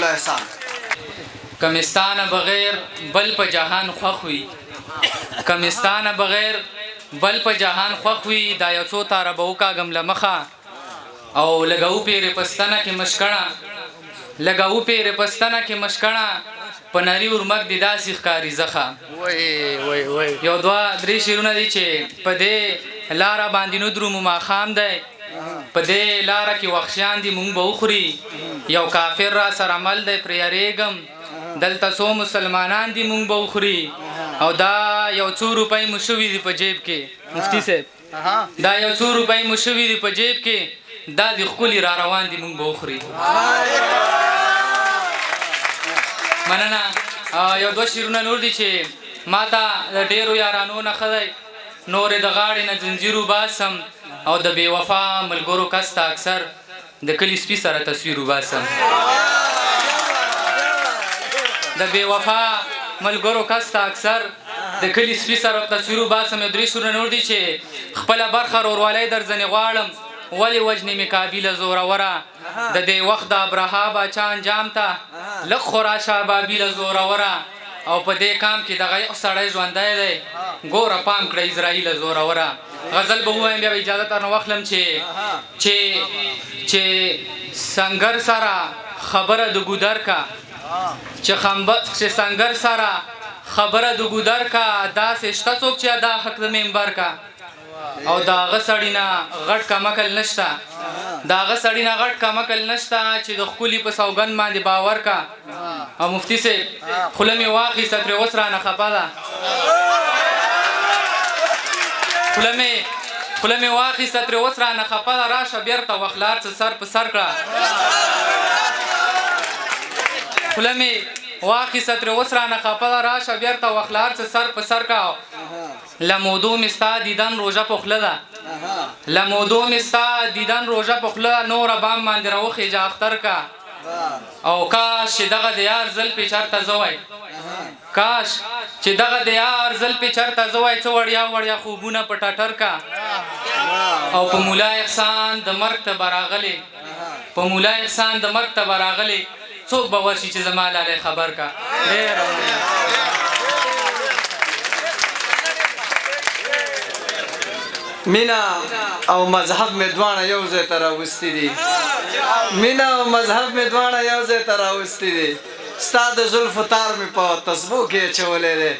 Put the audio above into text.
مولا احسان کمستان بغیر بل په جهان خوښ وي کمستان بغیر بل په جهان خوښ وي دا یو څو تاره به وکاږم له مخه او لګو پیرې پستنه کې مشکڼه لګو پیرې پستنه کې مشکڼه په نري ورمک دي داسې ښکاري زخه یو دوه درې شعرونه دي چې په دې لاره باندې نو درومو ماښام دی په دې لاره کې وخشیان دي مونږ به وخوري یو کافر را سره مل دی پرې یریږم دلته څو مسلمانان دي مونږ به وخوري او دا یو څو روپۍ مو شوي دي په جیب کې مفتي صاحب دا یو څو روپۍ مو شوي دي په جیب کې دا د ښکلي را روان دي مونږ به وخوري مننه یو دوه شعرونه نور دي چې ما ته د ډېرو یارانو نه ښه دی نورې د غاړې نه زنځیر وباسم او د بې وفا ملګرو کس ته اکثر د کلي سپي سره تصویر وباسم د بې وفا ملګرو کس ته اکثر د کلي سپي سره تصویر وباسم یو درې شعرونه نور دي چې خپله برخه روروالی در ځنې غواړم ولې وژنې مې کابله زوروره د دې وخت د ابرها باچا انجام ته لږ خو راشه بابیله زوروره او په دې کام کې دغه یو سړی ژوندی دی ګوره پام کړه اسرائیله زوروره غزل به ووایم بیا به اجازه ترنه واخلم چې سنګر سره خبره د ګودر کا چې سنګر سره خبره د ګودر کا داسې شته څوک چې دا حق د ممبر کا او د هغه سړي نه غټ کمکل نشته د هغه سړي نه غټ کمکل نشته چې د ښکلي په سوګند باندې باور کا او مفتي صاحب خوله مې واخیسته ترې اوس رانه خفه ده خوله مې واخیسته ترې اوس رانه خفه ده راشه بېرته وخلار څه سر په سر کړه خوله مې واخیسته ترې اوس رانه خفه ده راشه بېرته وخلار څه سر په سر کړه لمودو مې ستا دیدن روژه په خوله ده لمودو مې ستا دیدن روژه په خوله ده نوره بام باندې راوخېجه اختر کا او کاش چې دغه د یار زلفې چېرته زه وای کاش چې دغه د یار زلفې چېرته زه وای څه وړیا وړیا خوبونه په ټټر کا او په مولا احسان د مرګ ته به راغلې په مولا احسان د مرګ ته به راغلې څوک به ورشي چې زما لالی خبر کا ډېره مینا او مذهب می دواړه یو ځای ته راوستي دي مینا او مذهب می دواړه یو ځای ته راوستي دي ستا د زلفو تار مې په تسبو کې اچولی دی